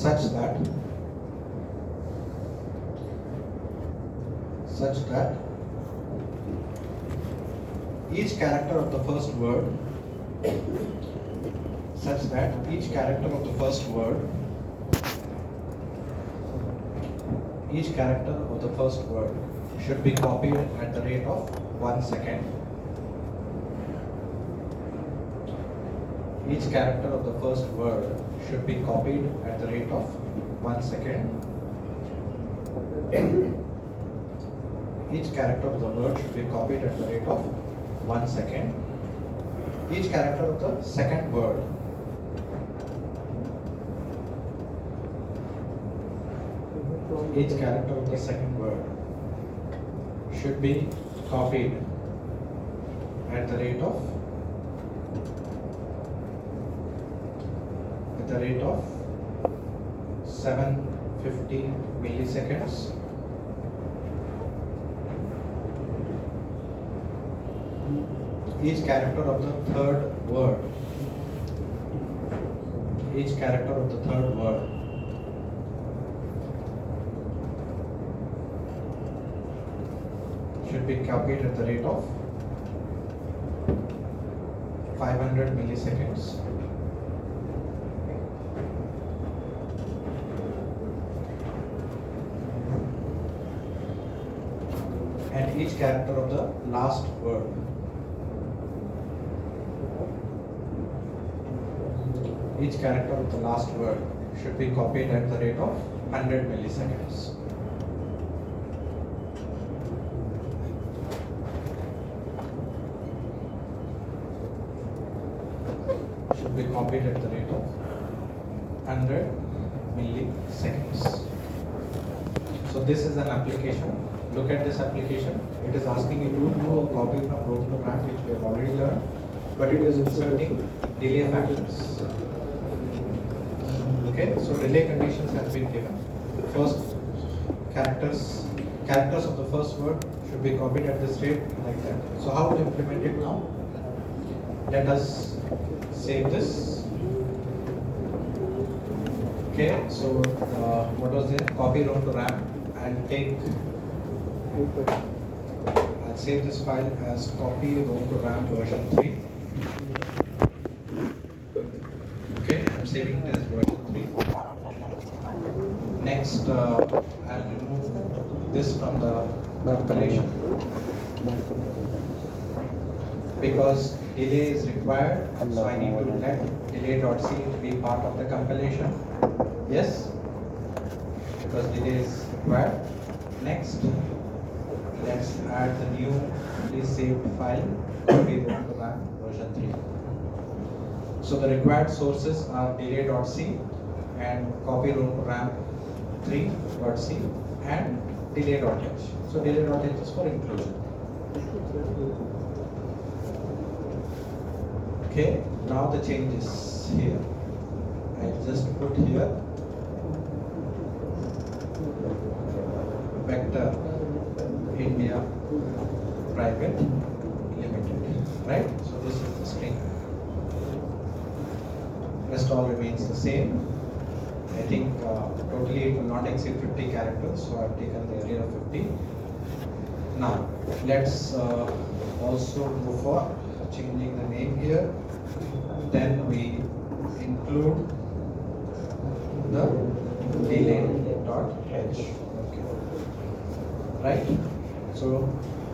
such that each character of the first word should be copied at the rate of 1 second. Each character of the first word should be copied at the rate of 1 second. Each character of the word should be copied at the rate of 1 second. Each character of the second word should be copied at the rate of 750 milliseconds. Each character of the third word should be copied at the rate of 500 milliseconds. And each character of the last word should be copied at the rate of 100 milliseconds. Should be copied at the rate of 100 milliseconds. So this is an application. Look at this application. It is asking you to do a copy from row to rank, which we have already learned, but it is inserting delay factors. Okay, so delay conditions have been given. First, characters of the first word should be copied at this rate like that. So how to implement it now? Let us save this. Okay, so what was there? Copy row to RAM and take. I'll save this file as copy row to RAM version 3. Okay, I'm saving it as version 3. Next, I'll remove this from the compilation because delay is required, so I need to let delay.c be part of the compilation. Yes, because delay is required. Next, let's add the newly saved file copy row to RAM version 3. So the required sources are delay.c and copy row to RAM 3.c and delay.h. So delay.h is for inclusion. Okay, now the changes here. I just put here Vector India Private Limited, right? So this is the string. Rest all remains the same. I think totally it will not exceed 50 characters, so I've taken the area of 50. Now let's also go for changing the name here. Then we include the delay.h. Okay. Right? So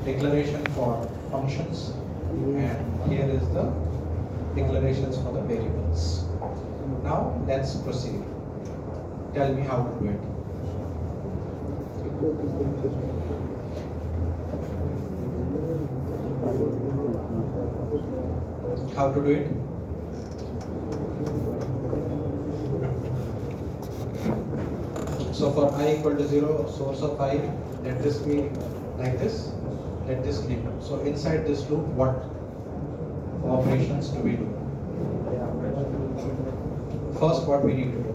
declaration for functions, and here is the declarations for the variables. Now let's proceed. Tell me how to do it. How to do it? So for I equal to 0, source of I, let this be like this, let this name. So inside this loop, what operations do we do? First, what we need to do?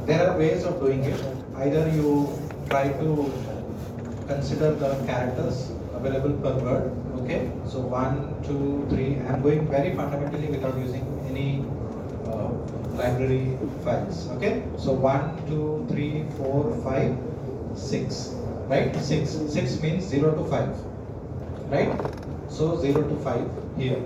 There are ways of doing it. Either you try to consider the characters available per word. Okay, so 1, 2, 3. I'm going very fundamentally without using any library files. Okay, so 1, 2, 3, 4, 5, 6. Right, 6. 6 means 0 to 5. Right, so 0 to 5 here.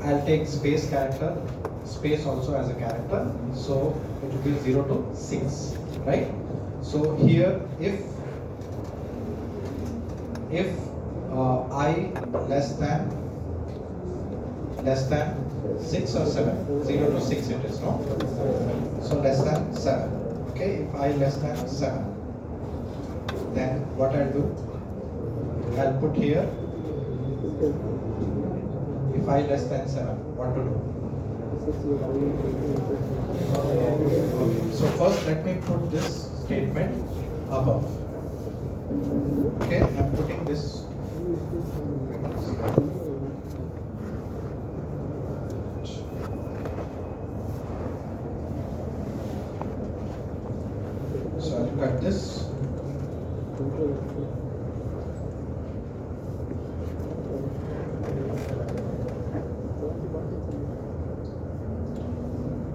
I'll take space character, space also as a character, so it will be 0 to 6, right? So here, if I less than 6 or 7, 0 to 6 it is, no? So less than 7, okay? If I less than 7, then what I'll do, I'll put here, if I less than 7, what to do? Okay, so first let me put this statement above. Okay, I'm putting this. So I'll cut this.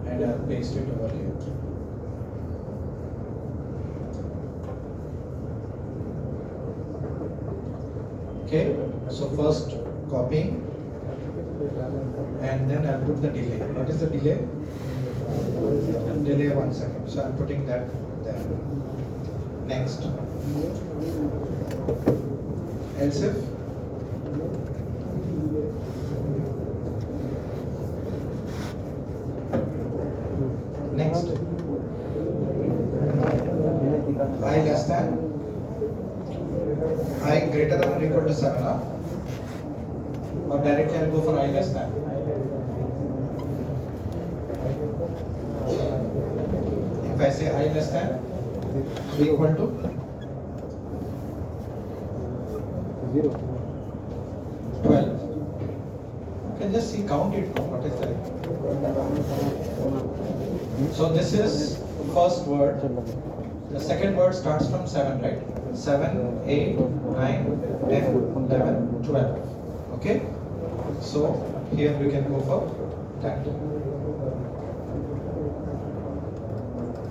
And I'll paste it over here. Okay, so first copying and then I'll put the delay. What is the delay? Delay 1 second. So I'm putting that there. Next. Else if next I less than I greater than or equal to 7, or directly I'll go for I less than. If I say I less than equal to 12, you can just see count it. What is that? So this is first word. The second word starts from 7, right? 7, 8, 9, 10, 11, 12. Okay? So here we can go for that.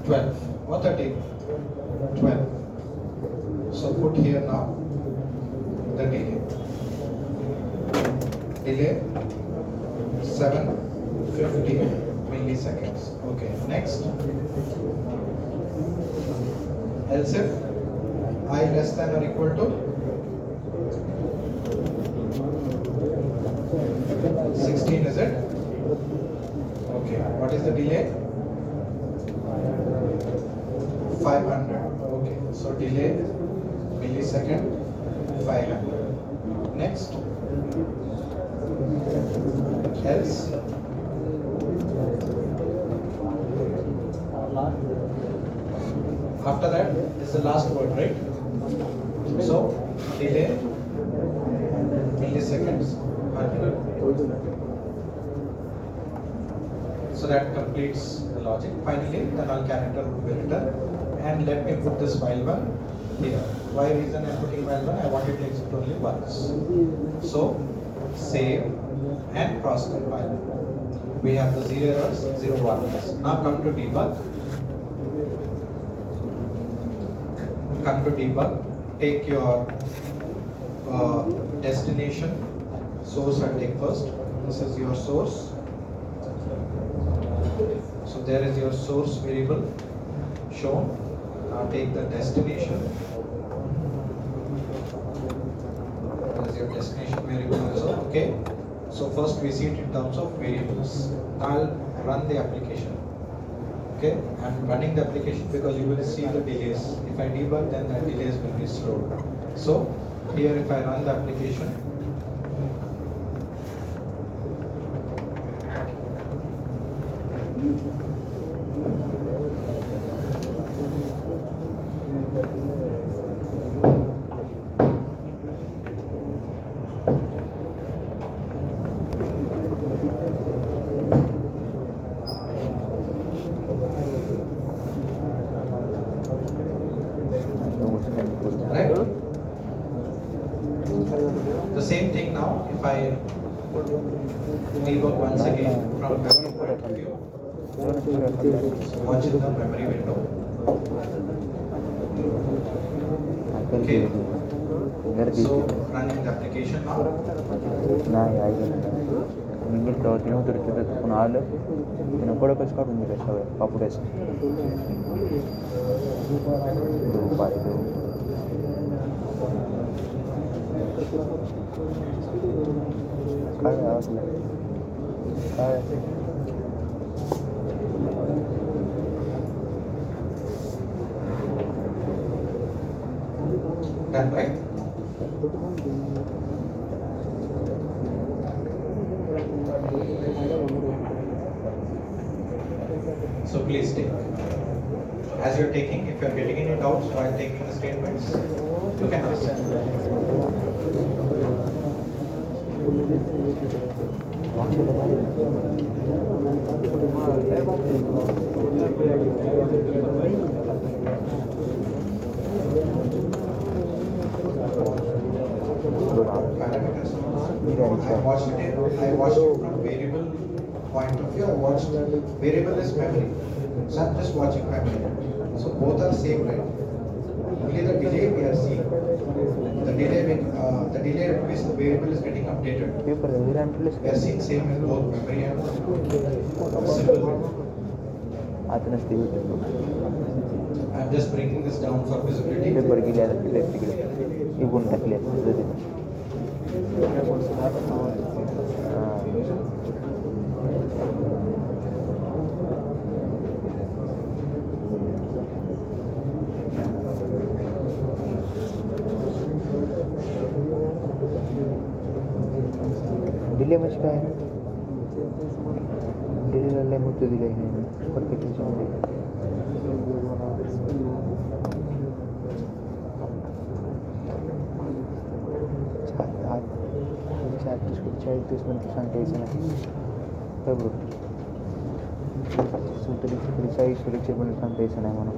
12 or 13. 12. So put here now the delay. Delay 750 milliseconds. Okay, next. Else if I less than or equal to 16, is it? Okay, what is the delay? 500. Okay, so delay millisecond 500. Next. Else. After that is the last word, right? So delay milliseconds 100. So that completes the logic. Finally, the null character would be written. And let me put this while one here. Why reason I'm putting while one? I want it to execute only once. So save and cross compile. We have the 0 errors, 0 warnings. Now come to debug. Come to debug. Take your destination source and take first. This is your source. So there is your source variable shown. Now take the destination. There is your destination variable also. Okay. So first we see it in terms of variables. I'll run the application. Okay. I'm running the application because you will see the delays. If I debug, then the delays will be slowed. So here if I run the application, same thing now, if I rework once again from memory point of view. So watch in the memory window. Okay. So running the application now. Mingil tahu tino terus pun ada, tino kau dapat sekarang ni besar, apa besar? Lupa itu. Kaya apa? Kaya. Done, right? So please take. As you're taking, if you're getting any doubts while taking the statements, you can ask. Parameters. I watched it from variable point of view. I watched variable is memory. So I'm just watching memory. So both are same, right? Only the delay we are seeing. The delay at which the variable is getting updated. We are seeing same in both memory and simple. I'm just breaking this down for visibility. Delay much का है delay वाले मुझे delay है पर कितनी समय चार 30% ऐसा नहीं तब सुतरी सुरक्षा बनता ऐसा नहीं मानो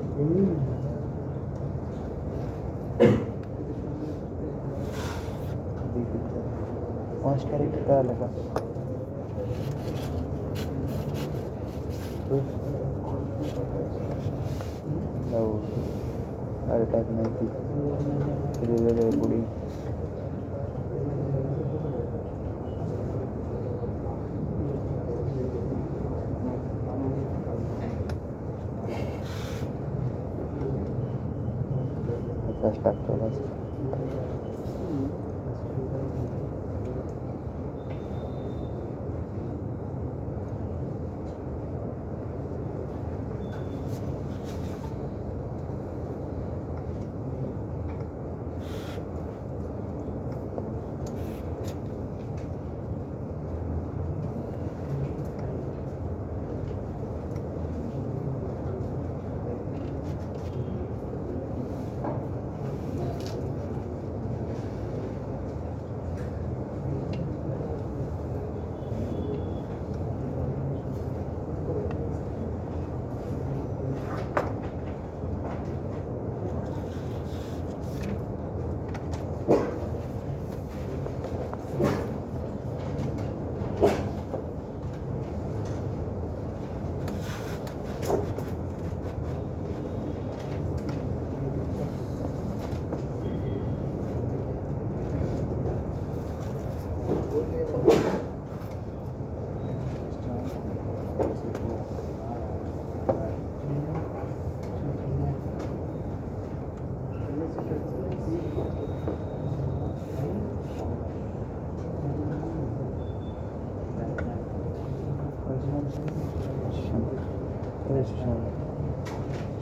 Once character का लगा लो अरे टाइप नहीं थी इधर बुढ़ी स्टार्ट होगा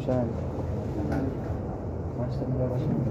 Şan. Maçlarına başlayalım.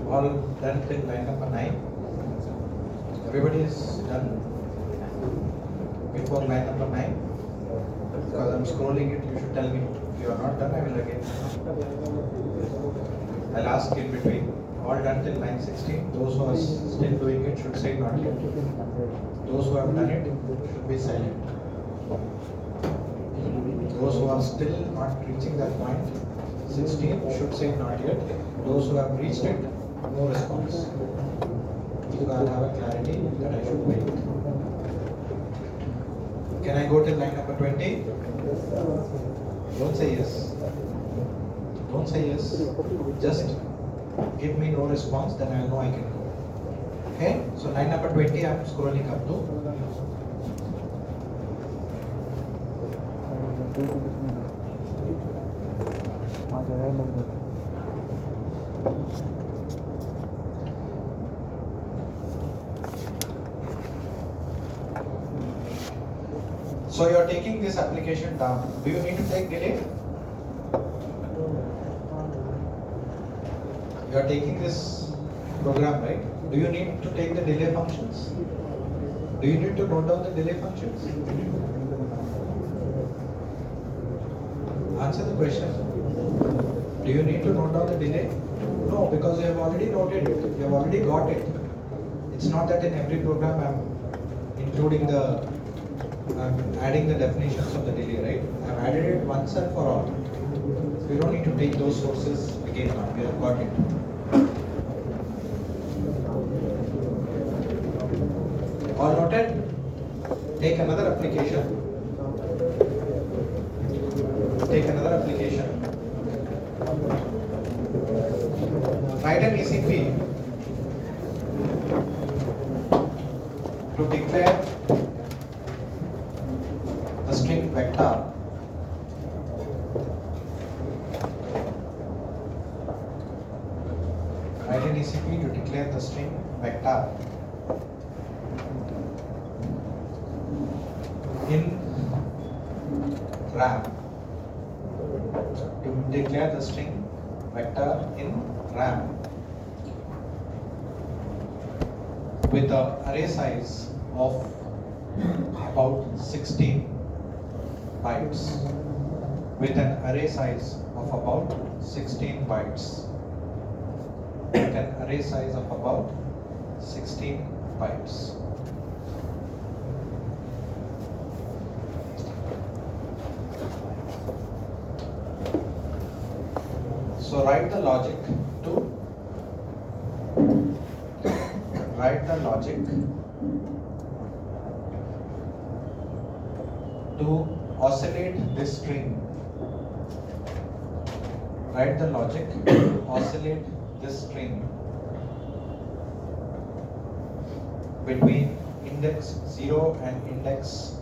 All done till line number 9. Everybody is done before line number 9. Because I'm scrolling it, you should tell me. If you are not done, I will again. I'll ask in between. All done till line 16. Those who are still doing it should say not yet. Those who have done it should be silent. Those who are still not reaching that point, 16, should say not yet. Those who have reached it, no response. So I'll have a clarity that I should wait. Can I go till line number 20? Don't say yes. Don't say yes. Just give me no response, then I'll know I can go. Okay? So line number 20, I'm scrolling up to. So you're taking this application down. Do you need to take delay? You are taking this program, right? Do you need to take the delay functions? Do you need to note down the delay functions? Answer the question. Do you need to note down the delay? No, because you have already noted it. You have already got it. It's not that in every program I'm adding the definitions of the delay, right? I've added it once and for all. You don't need to take those sources again now. We have got it. All noted? Take another application. Take another application. Write an ECP to declare the string vector write an ECP to declare the string vector in RAM. To declare the string vector in RAM with the array size of about 16 bytes. With an array size of about 16 bytes. With an array size of about 16 bytes. So write the logic to oscillate this string. Write the logic to oscillate this string between index 0 and index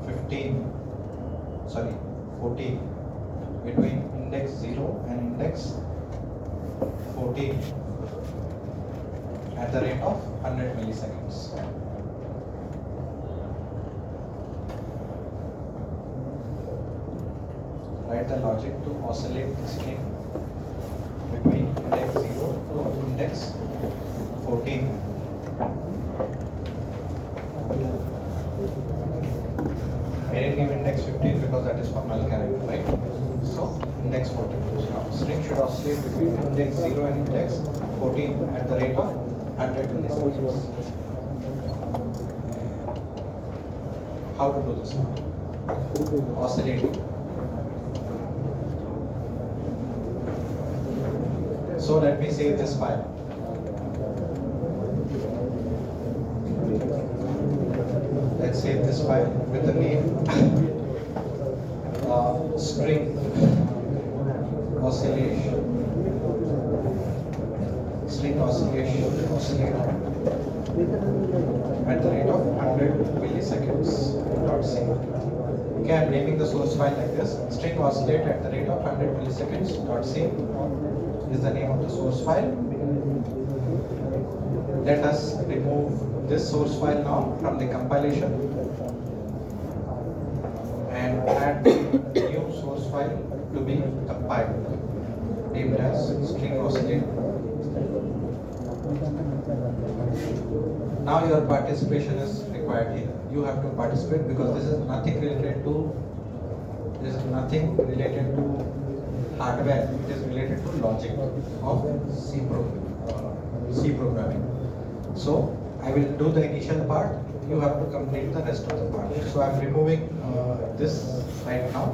14. Between index 0 and index 14 at the rate of 100 milliseconds. Write the logic to oscillate the string between index 0 to index 14. I didn't give index 15 because that is for null character, right? So index 14. Now string should oscillate between index 0 and index 14 at the rate of 100 milliseconds. How to do this now? Oscillating. So let me save this file. Let's save this file with the name string oscillation. String oscillation oscillate at the rate of 100 milliseconds. .c. Okay, I'm naming the source file like this. String oscillate at the rate of 100 milliseconds. .c is the name of the source file. Let us remove this source file now from the compilation and add the new source file to be compiled. pipe named as string oscillator. Now your participation is required here. You have to participate because this is nothing related to hardware. It is related to logic of C programming. So I will do the initial part. You have to complete the rest of the part. So I'm removing this right now,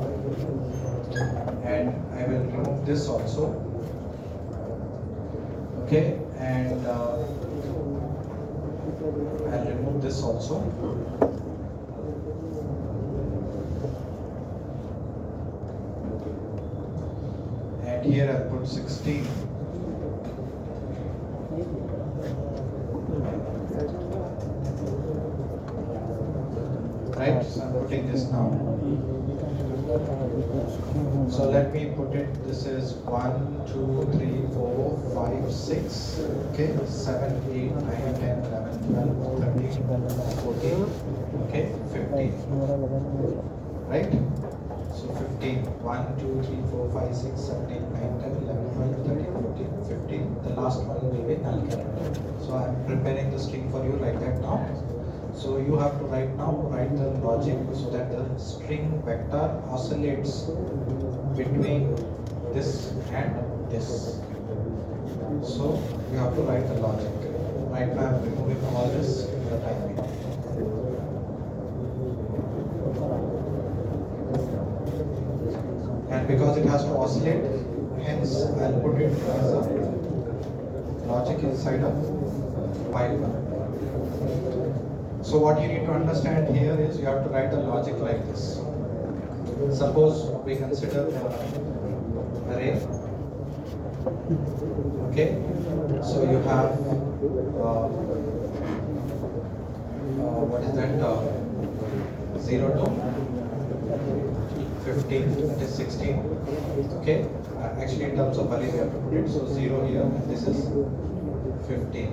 and I will remove this also. Okay, and I'll remove this also. And here I'll put 16. Right, so I'm putting this now. So let me put it, this is 1, 2, 3, 4, 5, 6, okay, 7, 8, 9, 10, 11, 12, 13, 14, okay, 15, right? So 15, 1, 2, 3, 4, 5, 6, 7, 8, 9, 10, 11, 12, 13, 14, 15, the last one will be null character. So I'm preparing the string for you like that now. So you have to write the logic so that the string vector oscillates between this and this. So you have to write the logic. Right now I'm removing all this for the time being. And because it has to oscillate, hence I'll put it as a logic inside a while. So what you need to understand here is you have to write the logic like this. Suppose we consider array. Okay, so you have what is that? 0 to 15, that is 16. Okay, actually in terms of array we have to put it. So 0 here, and this is 15,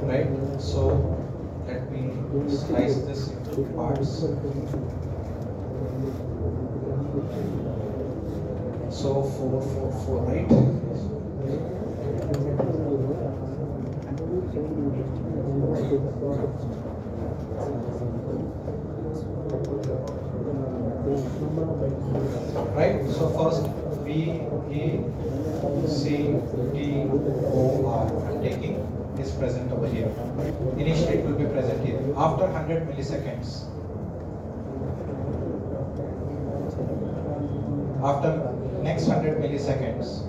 right? So let me slice this into parts. So 4, 4, 4, right? Right? So first B, A, C, D, O, R. I'm taking is present over here. Initially it will be present here. After 100 milliseconds, after next 100 milliseconds,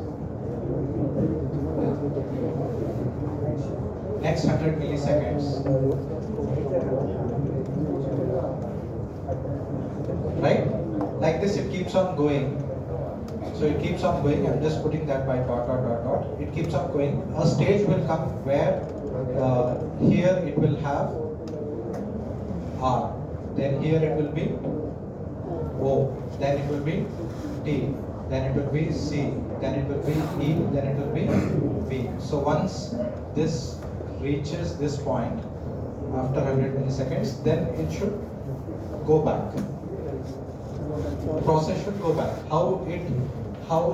right? Like this it keeps on going. So it keeps on going. I'm just putting that by dot, dot, dot, dot. It keeps on going. A stage will come where here it will have R. Then here it will be O. Then it will be T. Then it will be C. Then it will be E. Then it will be V. So once this reaches this point after 100 milliseconds, then it should go back. The process should go back. How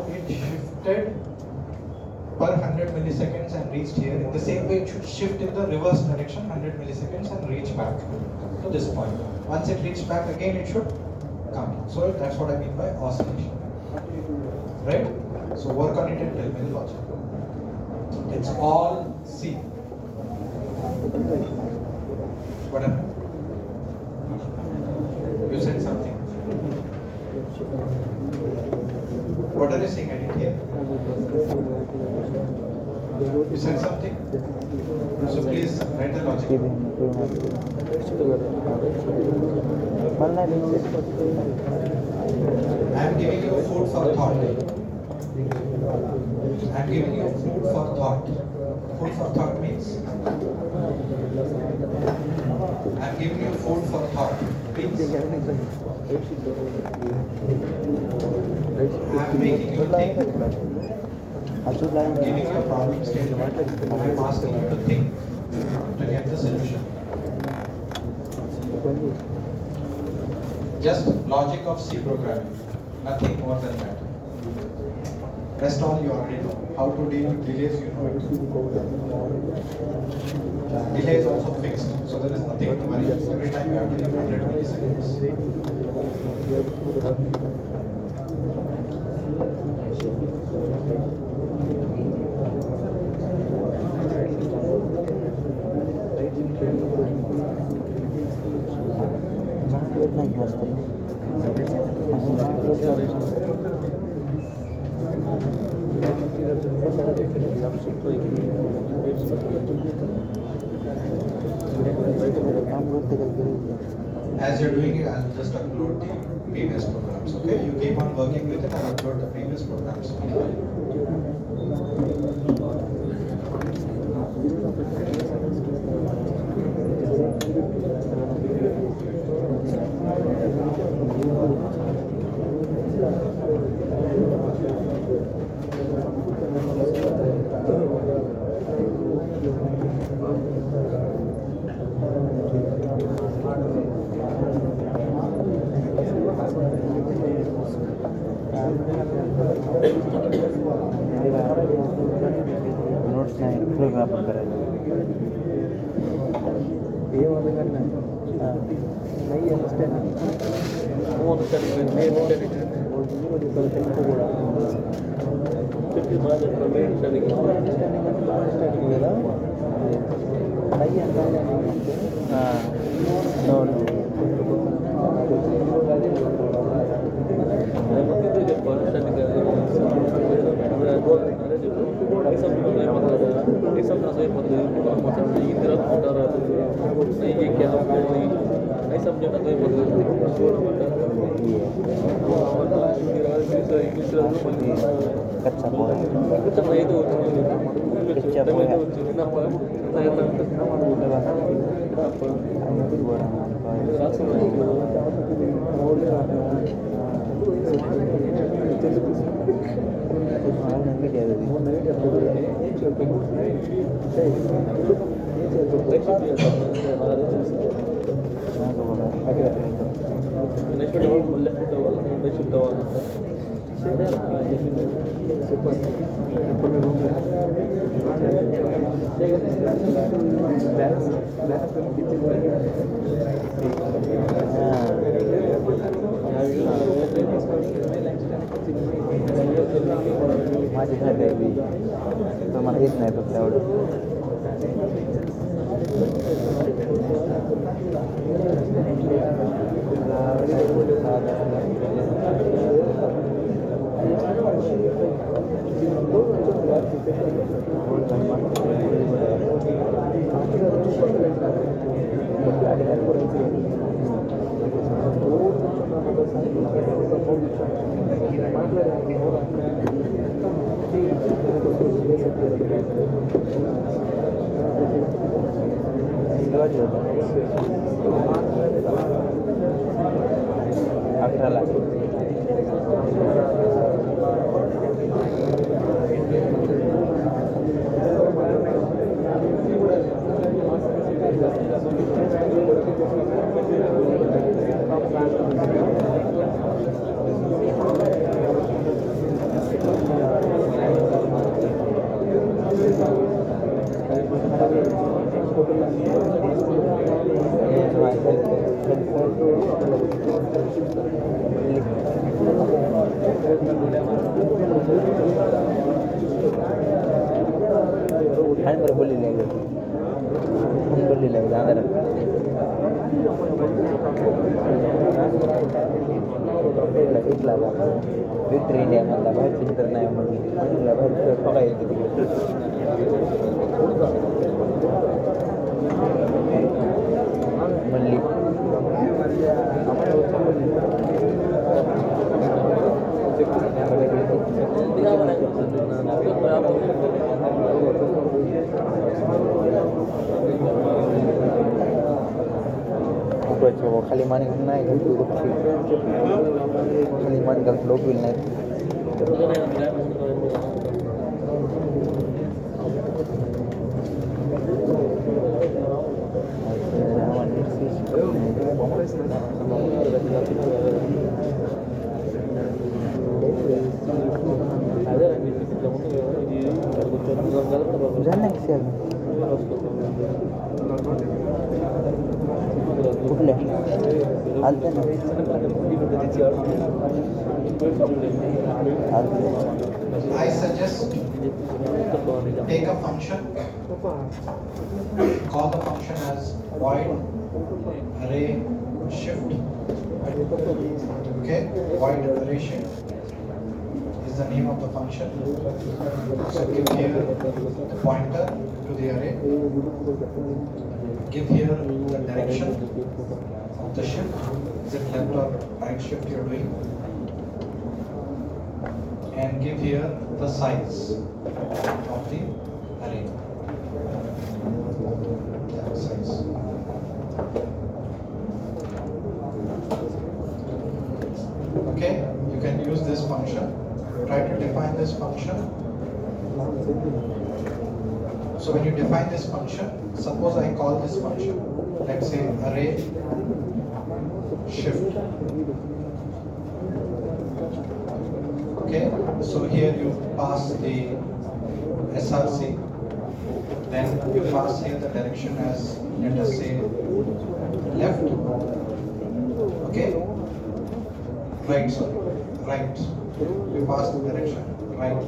it shifted per 100 milliseconds and reached here. In the same way, it should shift in the reverse direction 100 milliseconds and reach back to this point. Once it reaches back again, it should come. So that's what I mean by oscillation. Right? So work on it and tell me the logic. It's all C. What happened? You said something. What are you saying? I didn't hear. You said something? So please write the logic. I am giving you food for thought. I am giving you food for thought. Food for thought means I am giving you food for thought. Means I am making you think. I am giving you a problem statement. I am asking you to think to get the solution. Just logic of C programming, nothing more than that. Rest all you already know. How to deal with delays, you know. Delay is also fixed, so there is nothing to worry. Every time you have to give 100 milliseconds. As you're doing it, I'll just upload the previous programs, okay? You keep on working with it, I'll upload the previous programs. Notes नाही programme आपण करायचं हे वाला करना नहीं understand वो understand नहीं understand और दूसरी वाली कल को बोला फिर बाद में अंडरस्टैंडिंग होगा नहीं अंडरस्टैंड हां नो नो कच्चा पोहा माझी झाली तर मला येत नाही फक्त एवढं आणि बरं बोललेलं आहे बोललेलं आहे दादा इथला विक्ट्री इंडिया मधला बाहेर चिंतर नाही म्हणून बाहेर बघायला तिकडे म्हणली खाली मान घालून नाही घालतो खाली मान घालतो लोक होईल नाही पार्शियल कुठले आलते ना I suggest take a function, call the function as void array shift. Okay, void array shift is the name of the function. So give here the pointer to the array. Give here the direction of the shift. Is it left or right shift you are doing? And give here the size of the array. Size. Okay, you can use this function. Try to define this function. So when you define this function, suppose I call this function, let's say array shift. Okay, so here you pass the SRC, then you pass here the direction as, let us say, left. Okay, right, sorry, right. You pass the direction right.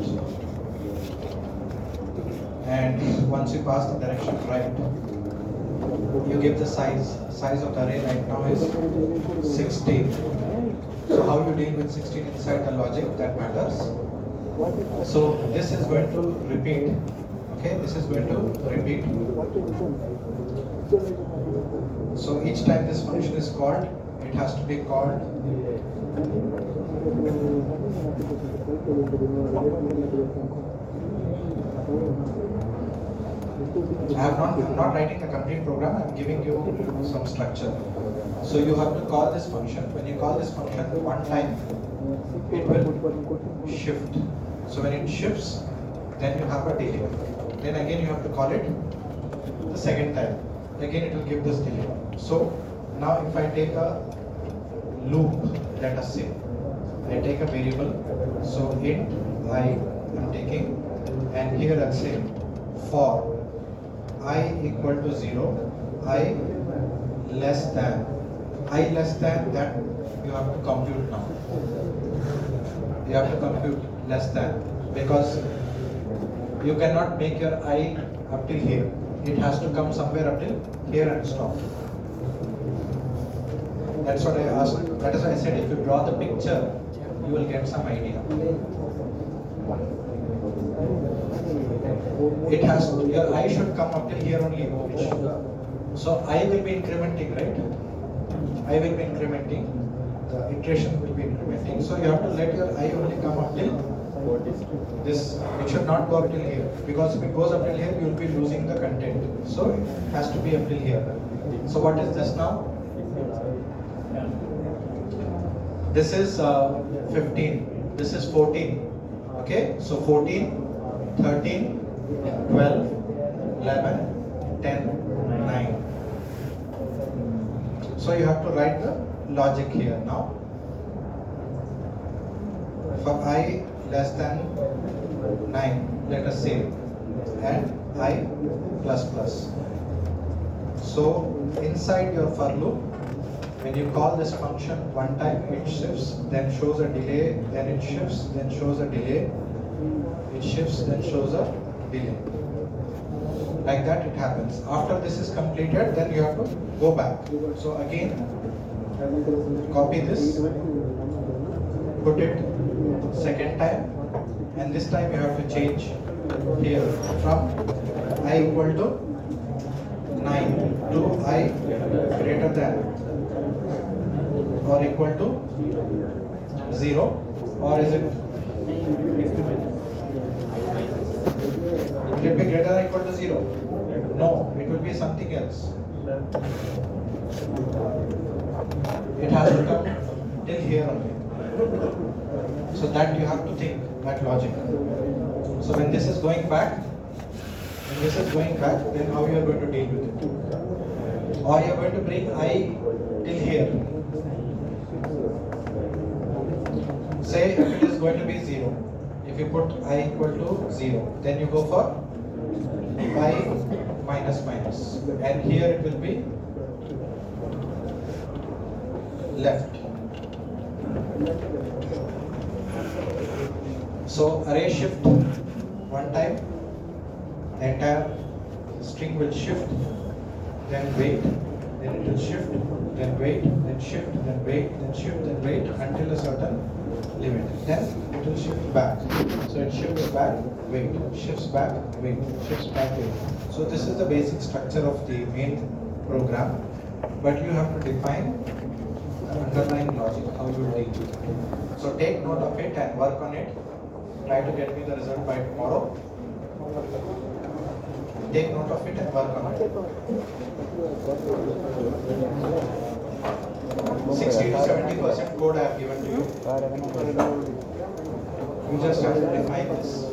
And once you pass the direction right, you give the size. Size of the array right now is 16. So how you deal with 16 inside the logic, that matters. So this is going to repeat. Okay, this is going to repeat. So each time this function is called, it has to be called. I'm not writing a complete program, I'm giving you some structure. So you have to call this function. When you call this function one time, it will shift. So when it shifts, then you have a delay. Then again you have to call it the second time. Again it will give this delay. So now if I take a loop, let us say, I take a variable, so int I am taking, and here I'll say for I equal to 0, I less than that you have to compute now. You have to compute less than, because you cannot make your I up till here. It has to come somewhere up till here and stop. That's what I asked. That is why I said if you draw the picture, you will get some idea. It has, your I should come up till here only. So I will be incrementing, right? I will be incrementing. The iteration will be incrementing. So you have to let your I only come up till this. It should not go up till here, because if it goes up till here, you will be losing the content. So it has to be up till here. So what is this now? This is 15. This is 14. Okay, so 14, 13, 12, 11, 10, 9. So you have to write the logic here now. For I less than 9, let us say, and I plus plus. So inside your for loop, when you call this function one time, it shifts, then shows a delay, then it shifts, then shows a delay, it shifts, then shows a delay. Like that it happens. After this is completed, then you have to go back. So again, copy this, put it second time, and this time you have to change here from I equal to 9 to I greater than or equal to 0, or is it? Will it be greater than or equal to 0? No, it will be something else. It has to come till here only. So that you have to think, that logic. So when this is going back, then how you are going to deal with it? Or you are going to bring I till here. Say if it is going to be 0, if you put I equal to 0, then you go for by minus minus, and here it will be left. So array shift one time, the entire string will shift, then wait, then it will shift, then wait, then shift, then wait, then shift, then wait until a certain limit. Then it will shift back. So it shifts back, wait, shifts back, wait, shifts back, wait. So this is the basic structure of the main program, but you have to define the underlying logic, how you will deal with it. So take note of it and work on it. Try to get me the result by tomorrow. Take note of it and work on it. 60 to 70% code I have given to you. You just have to define this.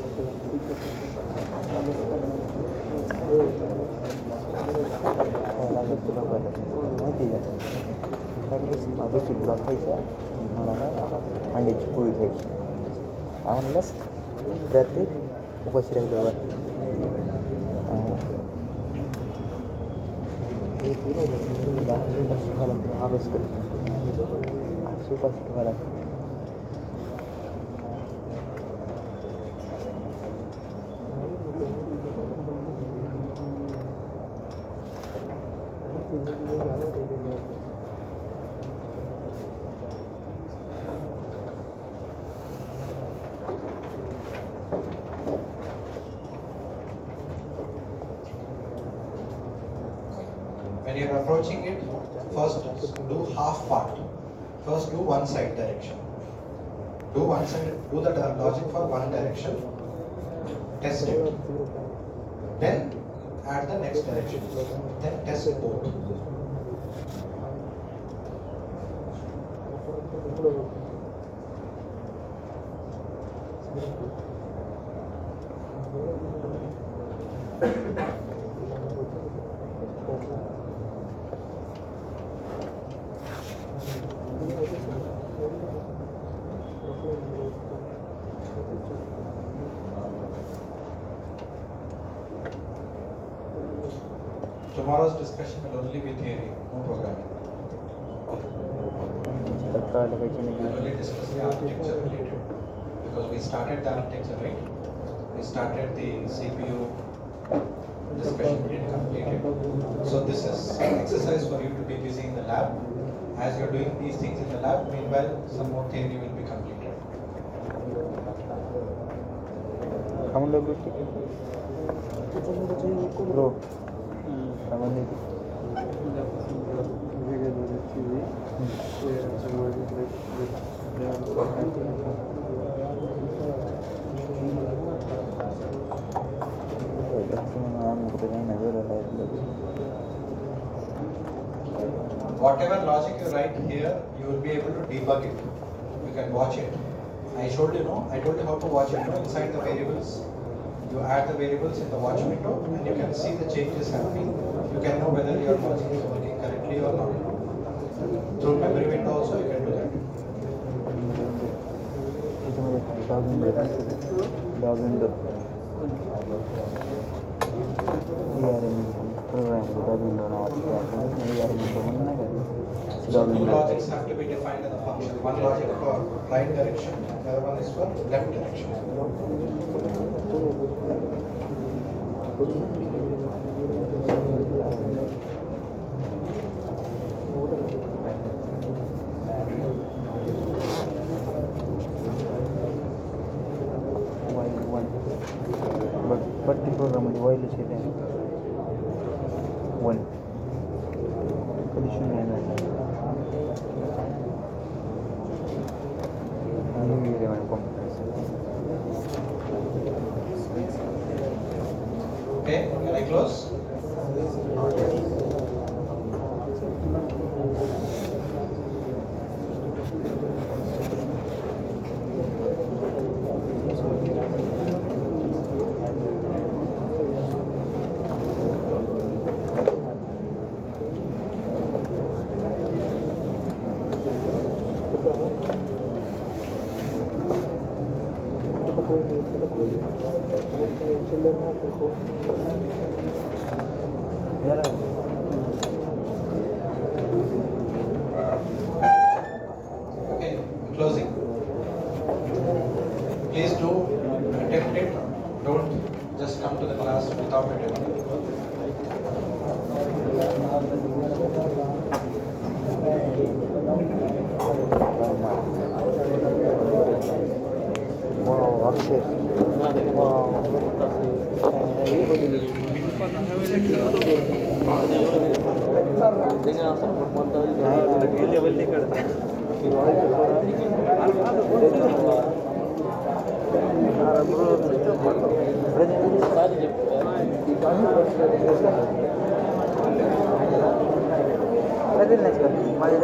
berarti sudah lewat. Harus suka sekarang. When you are approaching it, first do half part. First do one side direction. Do one side, do the logic for one direction. Test it. Then add the next direction. Then test both. Tomorrow's discussion will only be theory, no programming. We'll only discuss the architecture related. Because we started the architecture, right? We started the CPU discussion, we didn't complete it. So this is an exercise for you to be busy in the lab. As you're doing these things in the lab, meanwhile some more theory will be completed. Bro. Whatever logic you write here, you will be able to debug it. You can watch it. I told you how to watch it. Inside the variables, you add the variables in the watch window and you can see the changes happening. You can know whether your logic is working correctly or not. Through memory window also you can do that. So two logics have to be defined in the function. One logic for right direction, the other one is for left direction. But the program is while it's hidden. One. Condition Okay, can I close? Okay, closing. Please do attempt it. Don't just come to the class without attempting. Wow, akses. Wow. Pwede next one. Mali